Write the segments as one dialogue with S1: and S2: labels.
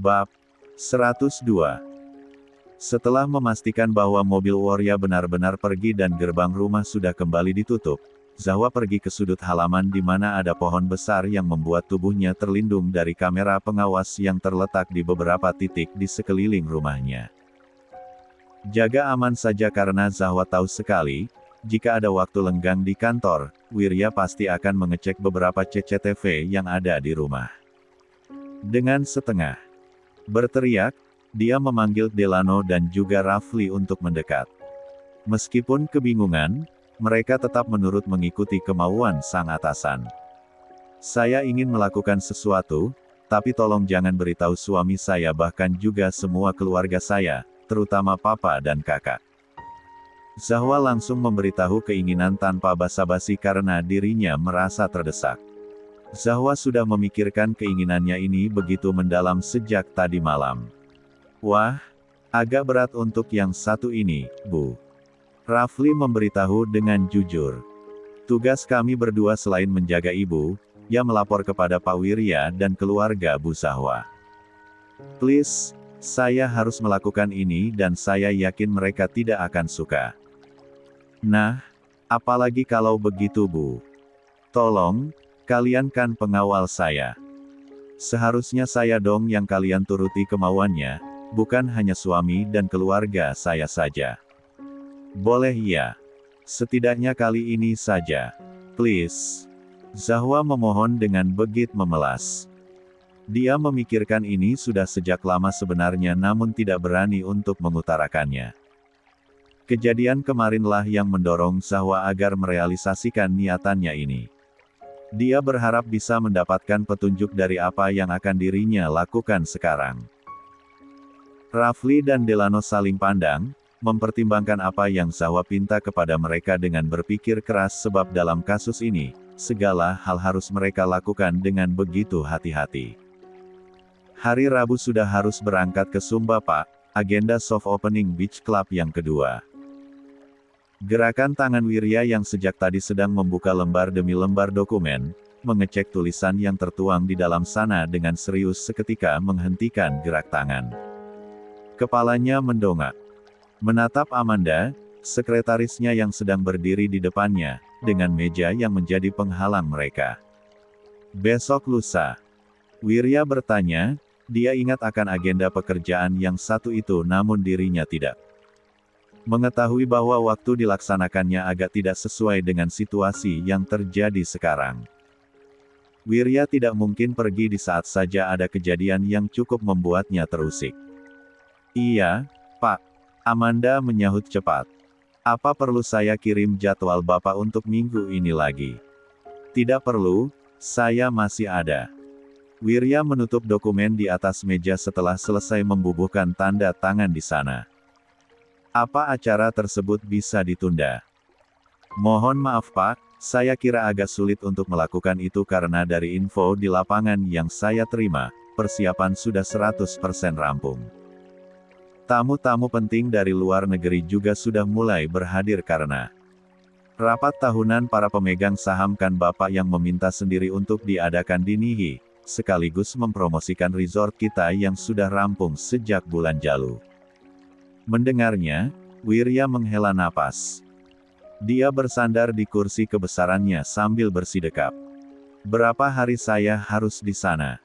S1: Bab 102. Setelah memastikan bahwa mobil Warya benar-benar pergi dan gerbang rumah sudah kembali ditutup, Zahwa pergi ke sudut halaman di mana ada pohon besar yang membuat tubuhnya terlindung dari kamera pengawas yang terletak di beberapa titik di sekeliling rumahnya. Jaga aman saja karena Zahwa tahu sekali, jika ada waktu lenggang di kantor, Wirya pasti akan mengecek beberapa CCTV yang ada di rumah. Dengan setengah berteriak, dia memanggil Delano dan juga Rafli untuk mendekat. Meskipun kebingungan, mereka tetap menurut mengikuti kemauan sang atasan. Saya ingin melakukan sesuatu, tapi tolong jangan beritahu suami saya bahkan juga semua keluarga saya, terutama papa dan kakak. Zahwa langsung memberitahu keinginan tanpa basa-basi karena dirinya merasa terdesak. Zahwa sudah memikirkan keinginannya ini begitu mendalam sejak tadi malam. Wah, agak berat untuk yang satu ini, Bu. Rafli memberitahu dengan jujur. Tugas kami berdua selain menjaga ibu, ya melapor kepada Pak Wirya dan keluarga Bu Zahwa. Please, saya harus melakukan ini dan saya yakin mereka tidak akan suka. Nah, apalagi kalau begitu Bu. Tolong, kalian kan pengawal saya. Seharusnya saya dong yang kalian turuti kemauannya, bukan hanya suami dan keluarga saya saja. Boleh ya? Setidaknya kali ini saja. Please. Zahwa memohon dengan begitu memelas. Dia memikirkan ini sudah sejak lama sebenarnya namun tidak berani untuk mengutarakannya. Kejadian kemarinlah yang mendorong Zahwa agar merealisasikan niatannya ini. Dia berharap bisa mendapatkan petunjuk dari apa yang akan dirinya lakukan sekarang. Rafli dan Delano saling pandang, mempertimbangkan apa yang Zahwa pinta kepada mereka dengan berpikir keras sebab dalam kasus ini, segala hal harus mereka lakukan dengan begitu hati-hati. Hari Rabu sudah harus berangkat ke Sumba Pak, agenda soft opening Beach Club yang kedua. Gerakan tangan Wirya yang sejak tadi sedang membuka lembar demi lembar dokumen, mengecek tulisan yang tertuang di dalam sana dengan serius seketika menghentikan gerak tangan. Kepalanya mendongak. Menatap Amanda, sekretarisnya yang sedang berdiri di depannya, dengan meja yang menjadi penghalang mereka. Besok lusa. Wirya bertanya, dia ingat akan agenda pekerjaan yang satu itu namun dirinya tidak mengetahui bahwa waktu dilaksanakannya agak tidak sesuai dengan situasi yang terjadi sekarang. Wirya tidak mungkin pergi di saat saja ada kejadian yang cukup membuatnya terusik. Iya, Pak. Amanda menyahut cepat. Apa perlu saya kirim jadwal Bapak untuk minggu ini lagi? Tidak perlu, saya masih ada. Wirya menutup dokumen di atas meja setelah selesai membubuhkan tanda tangan di sana. Apa acara tersebut bisa ditunda? Mohon maaf Pak, saya kira agak sulit untuk melakukan itu karena dari info di lapangan yang saya terima, persiapan sudah 100% rampung. Tamu-tamu penting dari luar negeri juga sudah mulai berhadir karena rapat tahunan para pemegang saham kan Bapak yang meminta sendiri untuk diadakan di Nihi, sekaligus mempromosikan resort kita yang sudah rampung sejak bulan Jalu. Mendengarnya, Wirya menghela napas. Dia bersandar di kursi kebesarannya sambil bersidekap. Berapa hari saya harus di sana?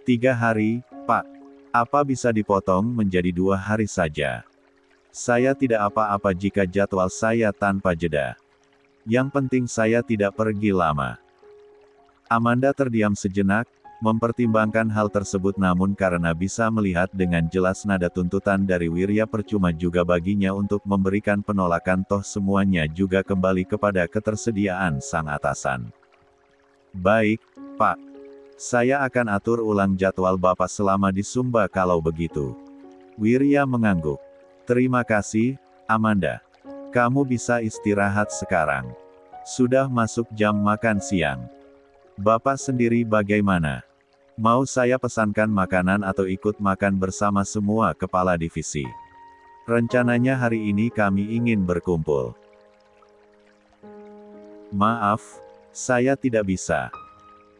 S1: 3 hari, Pak. Apa bisa dipotong menjadi 2 hari saja? Saya tidak apa-apa jika jadwal saya tanpa jeda. Yang penting saya tidak pergi lama. Amanda terdiam sejenak, mempertimbangkan hal tersebut namun karena bisa melihat dengan jelas nada tuntutan dari Wirya percuma juga baginya untuk memberikan penolakan toh semuanya juga kembali kepada ketersediaan sang atasan. Baik, Pak. Saya akan atur ulang jadwal Bapak selama di Sumba kalau begitu. Wirya mengangguk. Terima kasih, Amanda. Kamu bisa istirahat sekarang. Sudah masuk jam makan siang. Bapak sendiri bagaimana? Mau saya pesankan makanan atau ikut makan bersama semua kepala divisi? Rencananya hari ini kami ingin berkumpul. Maaf, saya tidak bisa.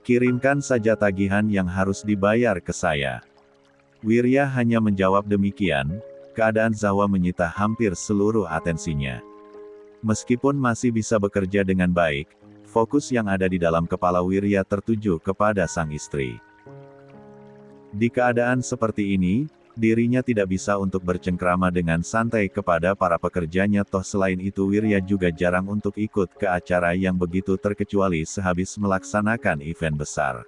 S1: Kirimkan saja tagihan yang harus dibayar ke saya. Wirya hanya menjawab demikian, keadaan Zahwa menyita hampir seluruh atensinya. Meskipun masih bisa bekerja dengan baik, fokus yang ada di dalam kepala Wirya tertuju kepada sang istri. Di keadaan seperti ini, dirinya tidak bisa untuk bercengkrama dengan santai kepada para pekerjanya, toh selain itu Wirya juga jarang untuk ikut ke acara yang begitu terkecuali sehabis melaksanakan event besar.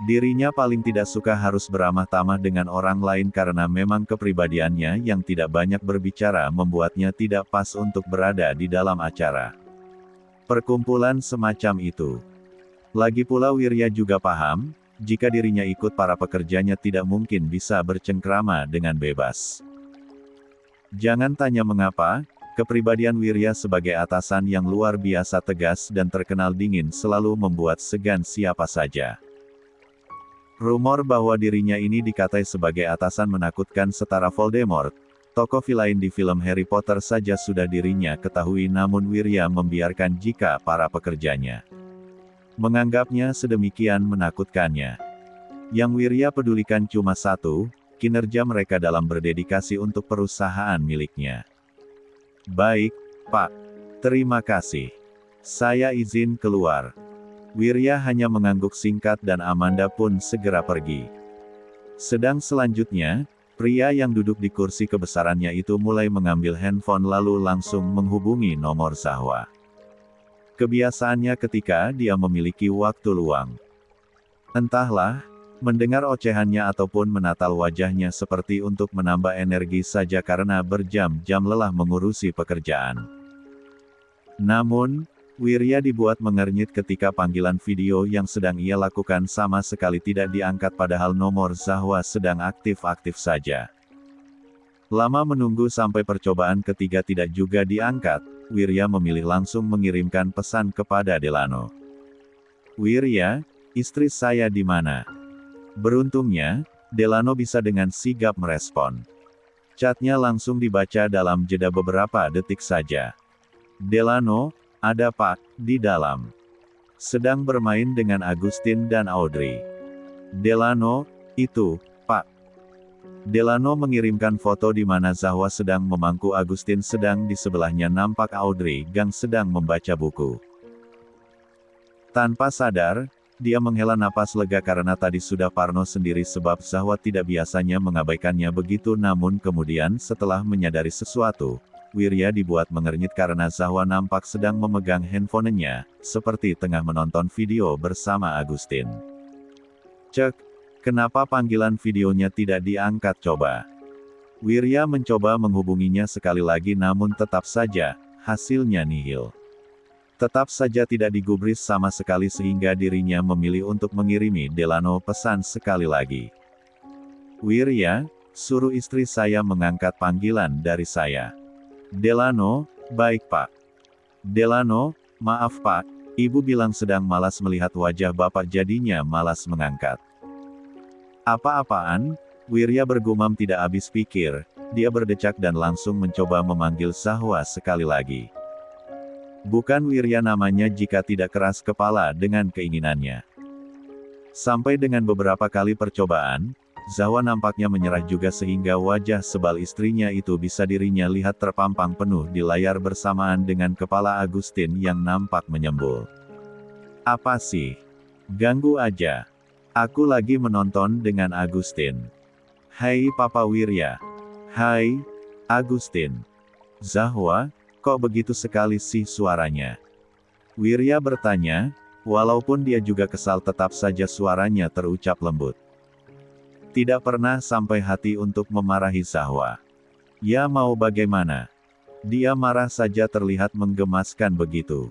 S1: Dirinya paling tidak suka harus beramah tamah dengan orang lain karena memang kepribadiannya yang tidak banyak berbicara membuatnya tidak pas untuk berada di dalam acara perkumpulan semacam itu. Lagi pula Wirya juga paham, jika dirinya ikut para pekerjanya tidak mungkin bisa bercengkrama dengan bebas. Jangan tanya mengapa, kepribadian Wirya sebagai atasan yang luar biasa tegas dan terkenal dingin selalu membuat segan siapa saja. Rumor bahwa dirinya ini dikatai sebagai atasan menakutkan setara Voldemort, tokoh vilain di film Harry Potter saja sudah dirinya ketahui, namun Wirya membiarkan jika para pekerjanya menganggapnya sedemikian menakutkannya. Yang Wirya pedulikan cuma satu, kinerja mereka dalam berdedikasi untuk perusahaan miliknya. Baik, Pak. Terima kasih. Saya izin keluar. Wirya hanya mengangguk singkat dan Amanda pun segera pergi. Sedang selanjutnya, pria yang duduk di kursi kebesarannya itu mulai mengambil handphone lalu langsung menghubungi nomor Zahwa. Kebiasaannya ketika dia memiliki waktu luang. Entahlah, mendengar ocehannya ataupun menatal wajahnya seperti untuk menambah energi saja karena berjam-jam lelah mengurusi pekerjaan. Namun, Wirya dibuat mengernyit ketika panggilan video yang sedang ia lakukan sama sekali tidak diangkat padahal nomor Zahwa sedang aktif-aktif saja. Lama menunggu sampai percobaan ketiga tidak juga diangkat, Wirya memilih langsung mengirimkan pesan kepada Delano. Wirya, istri saya di mana? Beruntungnya, Delano bisa dengan sigap merespon. Chatnya langsung dibaca dalam jeda beberapa detik saja. Delano, ada Pak, di dalam. Sedang bermain dengan Agustin dan Audrey. Delano, itu, Pak. Delano mengirimkan foto di mana Zahwa sedang memangku Agustin sedang di sebelahnya nampak Audrey Gang sedang membaca buku. Tanpa sadar, dia menghela napas lega karena tadi sudah parno sendiri sebab Zahwa tidak biasanya mengabaikannya begitu, namun kemudian setelah menyadari sesuatu, Wirya dibuat mengernyit karena Zahwa nampak sedang memegang handphonenya, seperti tengah menonton video bersama Agustin. Cek, kenapa panggilan videonya tidak diangkat coba? Wirya mencoba menghubunginya sekali lagi namun tetap saja, hasilnya nihil. Tetap saja tidak digubris sama sekali sehingga dirinya memilih untuk mengirimi Delano pesan sekali lagi. Wirya, suruh istri saya mengangkat panggilan dari saya. Delano, baik Pak. Delano, maaf Pak, Ibu bilang sedang malas melihat wajah Bapak jadinya malas mengangkat. Apa-apaan? Wirya bergumam tidak habis pikir, dia berdecak dan langsung mencoba memanggil Zahwa sekali lagi. Bukan Wirya namanya jika tidak keras kepala dengan keinginannya. Sampai dengan beberapa kali percobaan, Zahwa nampaknya menyerah juga sehingga wajah sebal istrinya itu bisa dirinya lihat terpampang penuh di layar bersamaan dengan kepala Agustin yang nampak menyembul. Apa sih? Ganggu aja. Aku lagi menonton dengan Agustin. Hai Papa Wirya. Hai, Agustin. Zahwa, kok begitu sekali sih suaranya? Wirya bertanya, walaupun dia juga kesal tetap saja suaranya terucap lembut. Tidak pernah sampai hati untuk memarahi Zahwa. Ya mau bagaimana? Dia marah saja terlihat menggemaskan begitu.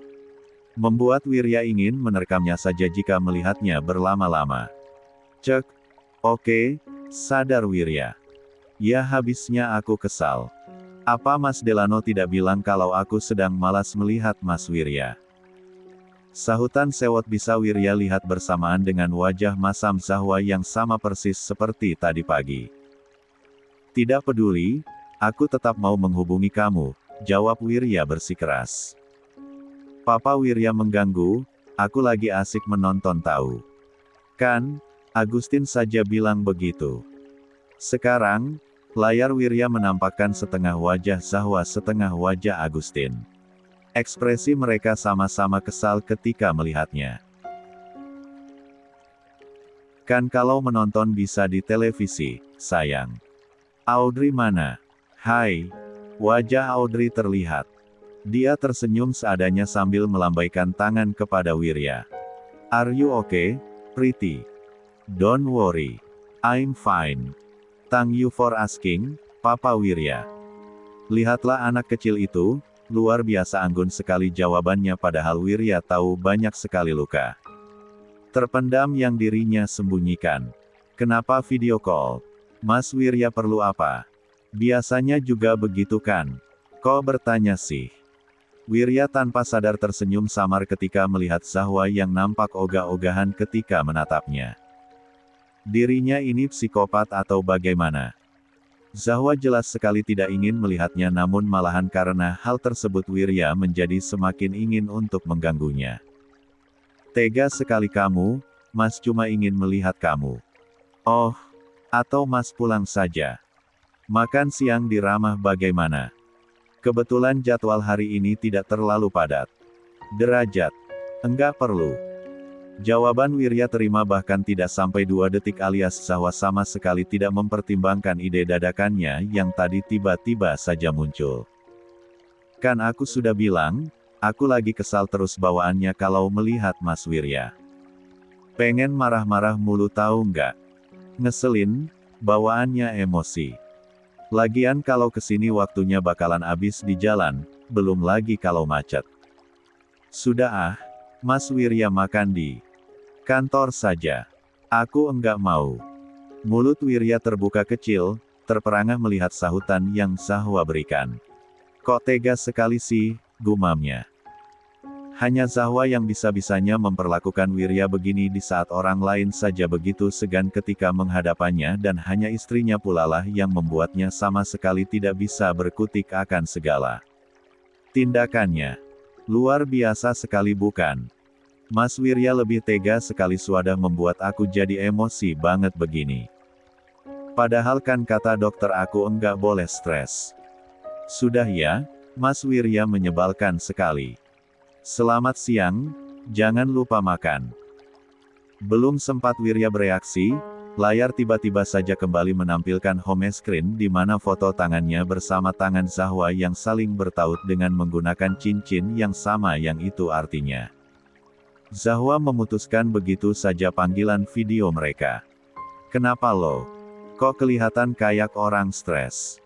S1: Membuat Wirya ingin menerkamnya saja jika melihatnya berlama-lama. Cek. Oke, sadar Wirya. Ya habisnya aku kesal. Apa Mas Delano tidak bilang kalau aku sedang malas melihat Mas Wirya? Sahutan sewot bisa Wirya lihat bersamaan dengan wajah masam Zahwa yang sama persis seperti tadi pagi. Tidak peduli, aku tetap mau menghubungi kamu, jawab Wirya bersikeras. Papa Wirya mengganggu, aku lagi asik menonton tahu. Kan, Agustin saja bilang begitu. Sekarang, layar Wirya menampakkan setengah wajah Zahwa setengah wajah Agustin. Ekspresi mereka sama-sama kesal ketika melihatnya. Kan kalau menonton bisa di televisi, sayang. Audrey mana? Hai. Wajah Audrey terlihat. Dia tersenyum seadanya sambil melambaikan tangan kepada Wirya. Are you okay, pretty? Don't worry. I'm fine. Thank you for asking, Papa Wirya. Lihatlah anak kecil itu, luar biasa anggun sekali jawabannya padahal Wirya tahu banyak sekali luka terpendam yang dirinya sembunyikan. Kenapa video call? Mas Wirya perlu apa? Biasanya juga begitu kan? Kok bertanya sih? Wirya tanpa sadar tersenyum samar ketika melihat Zahwa yang nampak ogah-ogahan ketika menatapnya. Dirinya ini psikopat atau bagaimana? Zahwa jelas sekali tidak ingin melihatnya namun malahan karena hal tersebut Wirya menjadi semakin ingin untuk mengganggunya. Tega sekali kamu, Mas cuma ingin melihat kamu. Oh, atau Mas pulang saja. Makan siang di Ramah bagaimana? Kebetulan jadwal hari ini tidak terlalu padat. Derajat. Enggak perlu. Jawaban Wirya terima bahkan tidak sampai 2 detik alias Zahwa sama sekali tidak mempertimbangkan ide dadakannya yang tadi tiba-tiba saja muncul. Kan aku sudah bilang, aku lagi kesal terus bawaannya kalau melihat Mas Wirya. Pengen marah-marah mulu tahu nggak? Ngeselin, bawaannya emosi. Lagian kalau kesini waktunya bakalan habis di jalan, belum lagi kalau macet. Sudah ah. Mas Wirya makan di kantor saja. Aku enggak mau. Mulut Wirya terbuka kecil, terperangah melihat sahutan yang Zahwa berikan. Kok tega sekali sih, gumamnya. Hanya Zahwa yang bisa-bisanya memperlakukan Wirya begini di saat orang lain saja begitu segan ketika menghadapannya dan hanya istrinya pula lah yang membuatnya sama sekali tidak bisa berkutik akan segala tindakannya. Luar biasa sekali bukan? Mas Wirya lebih tega sekali sudah membuat aku jadi emosi banget begini. Padahal kan kata dokter aku enggak boleh stres. Sudah ya, Mas Wirya menyebalkan sekali. Selamat siang, jangan lupa makan. Belum sempat Wirya bereaksi, layar tiba-tiba saja kembali menampilkan home screen di mana foto tangannya bersama tangan Zahwa yang saling bertaut dengan menggunakan cincin yang sama yang itu artinya. Zahwa memutuskan begitu saja panggilan video mereka. Kenapa lo? Kok kelihatan kayak orang stres?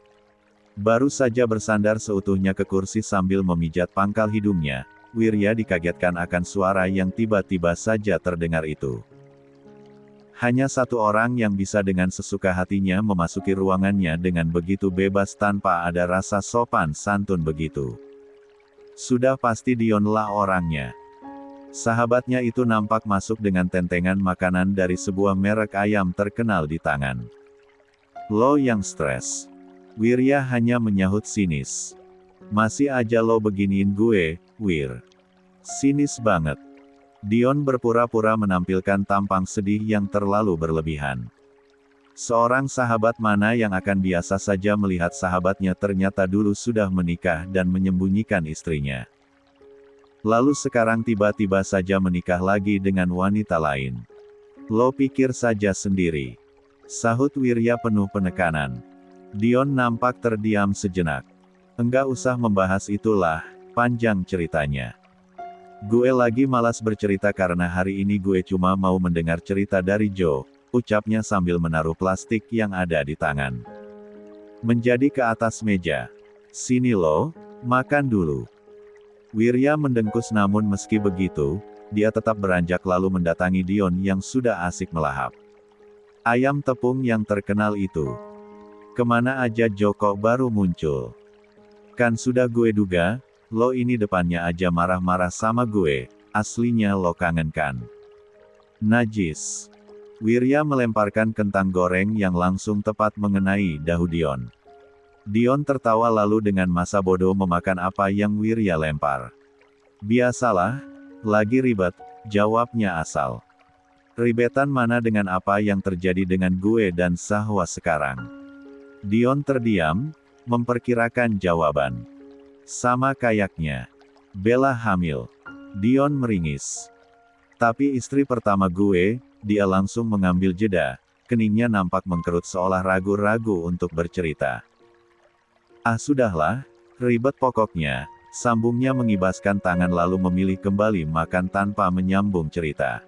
S1: Baru saja bersandar seutuhnya ke kursi sambil memijat pangkal hidungnya, Wirya dikagetkan akan suara yang tiba-tiba saja terdengar itu. Hanya satu orang yang bisa dengan sesuka hatinya memasuki ruangannya dengan begitu bebas tanpa ada rasa sopan santun begitu. Sudah pasti Dionlah orangnya. Sahabatnya itu nampak masuk dengan tentengan makanan dari sebuah merek ayam terkenal di tangan. Lo yang stres. Wirya hanya menyahut sinis. Masih aja lo beginiin gue, Wir. Sinis banget. Dion berpura-pura menampilkan tampang sedih yang terlalu berlebihan. Seorang sahabat mana yang akan biasa saja melihat sahabatnya ternyata dulu sudah menikah dan menyembunyikan istrinya. Lalu sekarang tiba-tiba saja menikah lagi dengan wanita lain. Lo pikir saja sendiri. Sahut Wirya penuh penekanan. Dion nampak terdiam sejenak. Enggak usah membahas itulah, panjang ceritanya. Gue lagi malas bercerita karena hari ini gue cuma mau mendengar cerita dari Joe, ucapnya sambil menaruh plastik yang ada di tangan. Menjadi ke atas meja. Sini lo, makan dulu. Wirya mendengkus namun meski begitu, dia tetap beranjak lalu mendatangi Dion yang sudah asik melahap ayam tepung yang terkenal itu. Kemana aja Joko baru muncul. Kan sudah gue duga, lo ini depannya aja marah-marah sama gue, aslinya lo kangen kan? Najis. Wirya melemparkan kentang goreng yang langsung tepat mengenai dahu Dion. Dion tertawa lalu dengan masa bodoh memakan apa yang Wirya lempar. Biasalah, lagi ribet, jawabnya asal. Ribetan mana dengan apa yang terjadi dengan gue dan Zahwa sekarang? Dion terdiam, memperkirakan jawaban. Sama kayaknya. Bella hamil. Dion meringis. Tapi istri pertama gue, dia langsung mengambil jeda, keningnya nampak mengkerut seolah ragu-ragu untuk bercerita. Ah sudahlah, ribet pokoknya, sambungnya mengibaskan tangan lalu memilih kembali makan tanpa menyambung cerita.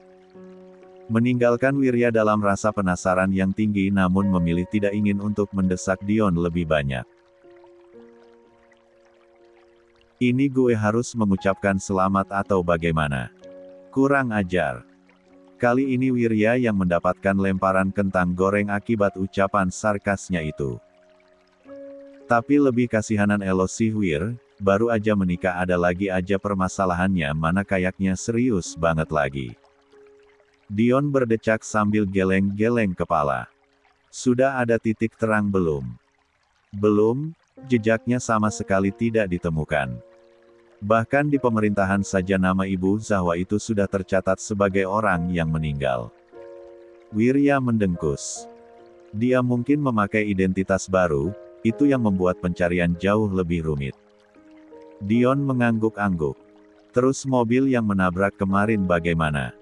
S1: Meninggalkan Wirya dalam rasa penasaran yang tinggi namun memilih tidak ingin untuk mendesak Dion lebih banyak. Ini gue harus mengucapkan selamat atau bagaimana? Kurang ajar. Kali ini Wirya yang mendapatkan lemparan kentang goreng akibat ucapan sarkasnya itu. Tapi lebih kasihanan Elo si Wir, baru aja menikah ada lagi aja permasalahannya mana kayaknya serius banget lagi. Dion berdecak sambil geleng-geleng kepala. Sudah ada titik terang belum? Belum, jejaknya sama sekali tidak ditemukan. Bahkan di pemerintahan saja nama Ibu Zahwa itu sudah tercatat sebagai orang yang meninggal. Wirya mendengkus. Dia mungkin memakai identitas baru, itu yang membuat pencarian jauh lebih rumit. Dion mengangguk-angguk. Terus mobil yang menabrak kemarin bagaimana?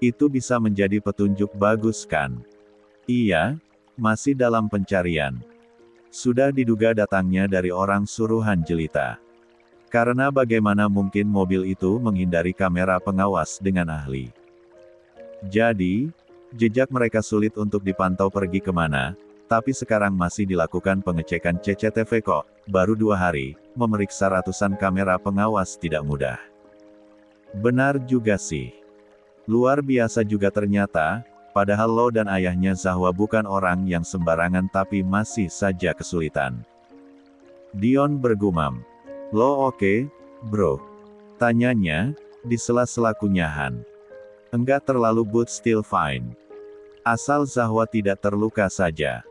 S1: Itu bisa menjadi petunjuk bagus kan? Iya, masih dalam pencarian. Sudah diduga datangnya dari orang suruhan jelita. Karena bagaimana mungkin mobil itu menghindari kamera pengawas dengan ahli. Jadi, jejak mereka sulit untuk dipantau pergi kemana, tapi sekarang masih dilakukan pengecekan CCTV kok, baru 2 hari, memeriksa ratusan kamera pengawas tidak mudah. Benar juga sih. Luar biasa juga ternyata, padahal lo dan ayahnya Zahwa bukan orang yang sembarangan tapi masih saja kesulitan. Dion bergumam. Lo oke, bro? Tanyanya, di sela-sela kunyahan. Enggak terlalu but still fine. Asal Zahwa tidak terluka saja.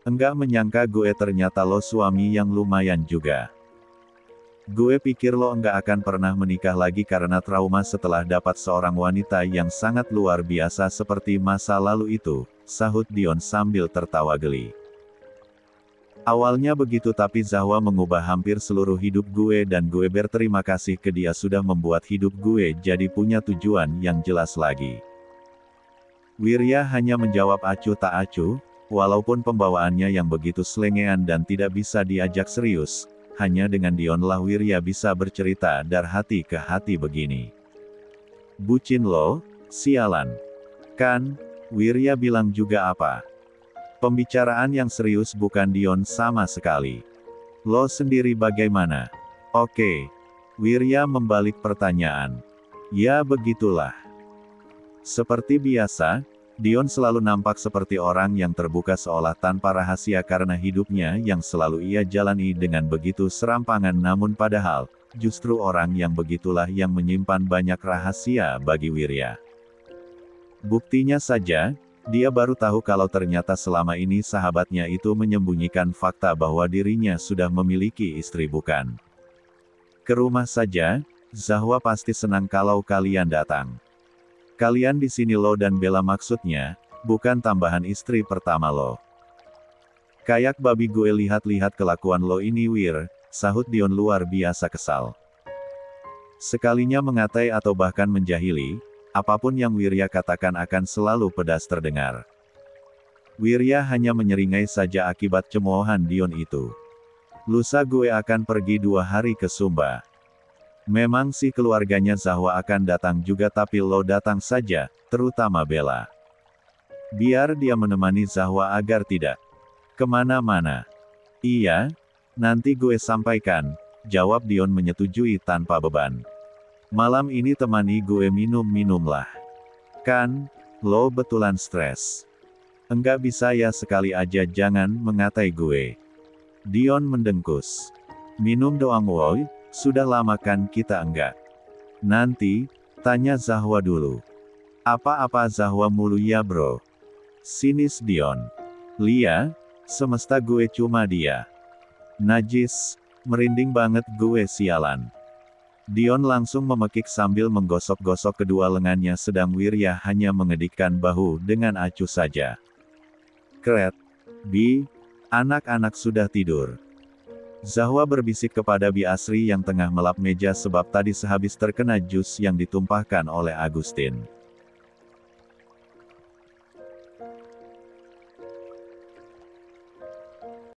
S1: Enggak menyangka gue ternyata lo suami yang lumayan juga. Gue pikir lo enggak akan pernah menikah lagi karena trauma setelah dapat seorang wanita yang sangat luar biasa seperti masa lalu itu, sahut Dion sambil tertawa geli. Awalnya begitu tapi Zahwa mengubah hampir seluruh hidup gue dan gue berterima kasih ke dia sudah membuat hidup gue jadi punya tujuan yang jelas lagi. Wirya hanya menjawab acuh tak acuh, walaupun pembawaannya yang begitu selengean dan tidak bisa diajak serius. Hanya dengan Dion lah Wirya bisa bercerita dari hati ke hati begini. Bucin lo, sialan. Kan, Wirya bilang juga apa? Pembicaraan yang serius bukan Dion sama sekali. Lo sendiri bagaimana? Oke. Wirya membalik pertanyaan. Ya begitulah. Seperti biasa, Dion selalu nampak seperti orang yang terbuka seolah tanpa rahasia karena hidupnya yang selalu ia jalani dengan begitu serampangan namun padahal, justru orang yang begitulah yang menyimpan banyak rahasia bagi Wirya. Buktinya saja, dia baru tahu kalau ternyata selama ini sahabatnya itu menyembunyikan fakta bahwa dirinya sudah memiliki istri bukan. Ke rumah saja, Zahwa pasti senang kalau kalian datang. Kalian di sini lo dan Bella maksudnya, bukan tambahan istri pertama lo. Kayak babi gue lihat-lihat kelakuan lo ini Wir, sahut Dion luar biasa kesal. Sekalinya mengatai atau bahkan menjahili, apapun yang Wirya katakan akan selalu pedas terdengar. Wirya hanya menyeringai saja akibat cemoohan Dion itu. Lusa gue akan pergi 2 hari ke Sumba. Memang sih keluarganya Zahwa akan datang juga tapi lo datang saja, terutama Bella. Biar dia menemani Zahwa agar tidak kemana-mana. Iya, nanti gue sampaikan, jawab Dion menyetujui tanpa beban. Malam ini temani gue minum-minumlah. Kan, lo betulan stres. Enggak bisa ya sekali aja jangan mengatai gue. Dion mendengkus. Minum doang woi. Sudah lama kan kita enggak? Nanti, tanya Zahwa dulu. Apa-apa Zahwa mulu ya bro? Sinis Dion. Lia, semesta gue cuma dia. Najis, merinding banget gue sialan. Dion langsung memekik sambil menggosok-gosok kedua lengannya sedang Wirya hanya mengedikkan bahu dengan acuh saja. Kret. Bi, anak-anak sudah tidur. Zahwa berbisik kepada Bi Asri yang tengah melap meja sebab tadi sehabis terkena jus yang ditumpahkan oleh Agustin.